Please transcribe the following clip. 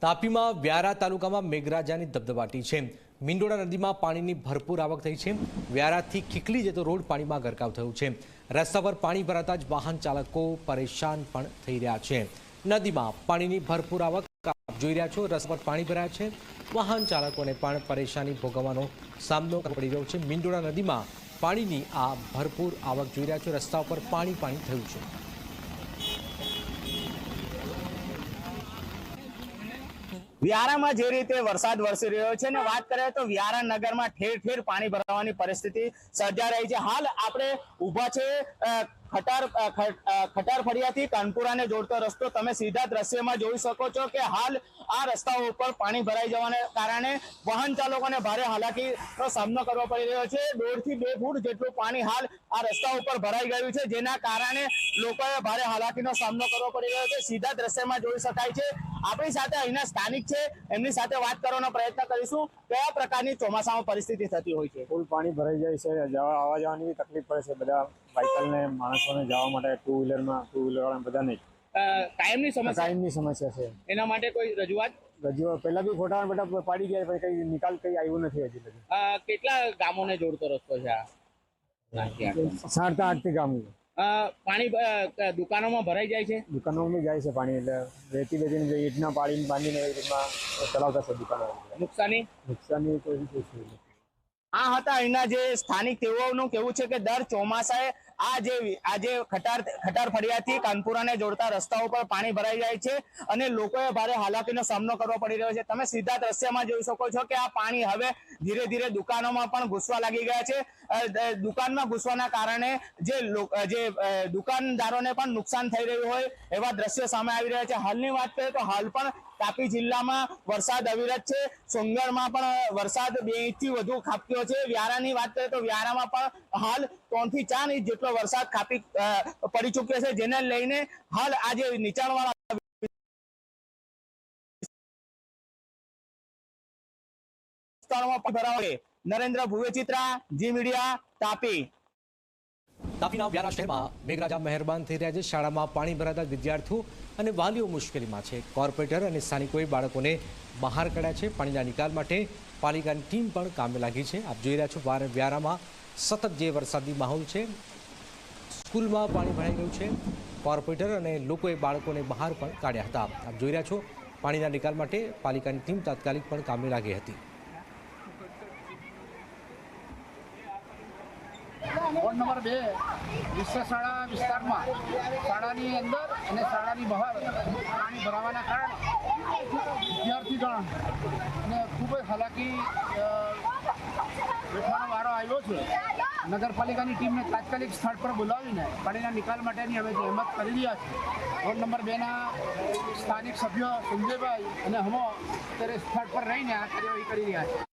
તાપીમાં વ્યારા તાલુકામાં મેઘરાજાની ધબધબાટી છે। મીંડોળા નદીમાં પાણીની ભરપૂર આવક થઈ છે। વ્યારાથી ખીખલી જતો રોડ પાણીમાં ગરકાવ થયો છે। રસ્તા પર પાણી ભરાતા જ વાહન ચાલકો પરેશાન પણ થઈ રહ્યા છે। નદીમાં પાણીની ભરપૂર આવક જોઈ રહ્યા છો। રસ્તા પર પાણી ભરાયા છે। વાહન ચાલકોને પણ પરેશાની ભોગવવાનો સામનો કરવો પડી રહ્યો છે। મીંડોળા નદીમાં પાણીની આ ભરપૂર આવક જોઈ રહ્યા છો। રસ્તા પર પાણી થયું છે। વ્યારામાં જે રીતે વરસાદ વરસી રહ્યો છે ને વાત કરીએ તો વ્યારા નગરમાં ઠેર ઠેર પાણી ભરાવાની પરિસ્થિતિ સર્જાઈ રહી છે। હાલ આપણે ઊભા છે ખટાર ફળિયાથી કાનપુરાને જોડતો રસ્તો। તમે સીધા દ્રશ્યમાં જોઈ શકો છો કે હાલ આ રસ્તાઓ ઉપર પાણી ભરાઈ જવાને કારણે વાહન ચાલકોને ભારે હાલાકીનો સામનો કરવો પડી રહ્યો છે। 1.5 થી 2 ફૂટ જેટલું પાણી હાલ આ રસ્તા ઉપર ભરાઈ ગયું છે, જેના કારણે લોકોએ ભારે હાલાકીનો સામનો કરવો પડી રહ્યો છે। સીધા દ્રશ્યમાં જોઈ શકાય છે। આપણી સાથે અહીંના સ્થાનિક છે, એમની સાથે વાત કરવાનો પ્રયત્ન કરીશું। કયા પ્રકારની ચોમાસામાં પરિસ્થિતિ થતી હોય છે? ફૂલ પાણી ભરાઈ જાય છે, આવવા જવાની તકલીફ પડે છે। બધા વ્હીકલને માણસોને જવા માટે ટુ વ્હીલર બધા નહીં કાયમની સમસ્યા છે। એના માટે કોઈ રજૂઆત પહેલા બી ફોટા બધા પાડી ગયા, પણ કઈ નિકાલ કઈ આવ્યું નથી હજી લગી। કેટલા ગામોને જોડતો રસ્તો છે આ? 7-8 ગામ પાણી દુકાનોમાં ભરાઈ જાય છે। દુકાનોમાં જાય છે પાણી, એટલે રેતી ઈટના પાણી બાંધીને એવી રીતના ચલાવતા છે દુકાનો। નુકસાની કોઈ નથી। આ હતા અહીંના જે સ્થાનિક તેઓનું કહેવું છે કે દર ચોમાસાએ આજે ખટાર ફળિયાથી કાનપુરાને જોડતા રસ્તાઓ પર પાણી ભરાઈ જાય છે અને લોકોએ ભારે હાલાકીનો સામનો કરવો પડી રહ્યો છે। તમે સીધા દ્રશ્યમાં જોઈ શકો છો કે આ પાણી હવે ધીરે ધીરે દુકાનોમાં પણ ઘૂસવા લાગી ગયા છે। દુકાનમાં ઘૂસવાના કારણે જે દુકાનદારોને પણ નુકસાન થઈ રહ્યું હોય એવા દ્રશ્યો સામે આવી રહ્યા છે। હાલની વાત કરીએ તો હાલ પણ તાપી જિલ્લામાં વરસાદ અવિરત છે। સોનગઢમાં પણ વરસાદ 2 ઇંચથી વધુ ખાબક્યો છે। વ્યારાની વાત કરીએ તો વ્યારામાં પણ હાલ 3 થી 4 ઇંચ જેટલો વરસાદ પડી ચૂક્યો છે, જેને લઈને હાલ આજે નીચાણવાળા વિસ્તારોમાં ભરાવે। નરેન્દ્ર ભુવેચિત્રા, જી મીડિયા, તાપી। તાપીના વ્યારા શહેરમાં મેઘરાજા મહેરબાન થઈ રહ્યા છે। શાળામાં પાણી ભરાતા વિદ્યાર્થીઓ અને વાલીઓ મુશ્કેલીમાં છે। કોર્પોરેટર અને સ્થાનિકોએ બાળકોને બહાર કાઢ્યા છે। પાણીના નિકાલ માટે પાલિકાની ટીમ પણ કામે લાગી છે। આપ જોઈ રહ્યા છો વ્યારામાં સતત જે વરસાદી માહોલ છે। સ્કૂલમાં પાણી ભરાઈ ગયું છે। કોર્પોરેટર અને લોકોએ બાળકોને બહાર પણ કાઢ્યા હતા। આપ જોઈ રહ્યા છો પાણીના નિકાલ માટે પાલિકાની ટીમ તાત્કાલિક પણ કામે લાગી હતી। વોર્ડ નંબર 2 વિશ્વશાળા વિસ્તારમાં શાળાની અંદર અને શાળાની બહાર પાણી ભરાવાના કારણે વિદ્યાર્થીગણ અને ખૂબ જ હાલાકી વેઠવાનો વારો આવ્યો છે। નગરપાલિકાની ટીમને તાત્કાલિક સ્થળ પર બોલાવીને પાણીના નિકાલ માટેની અમે જહેમત કરી રહ્યા છીએ। વોર્ડ નંબર 2ના સ્થાનિક સભ્યો સંજયભાઈ અને હમો અત્યારે સ્થળ પર રહીને આ કાર્યવાહી કરી રહ્યા છે।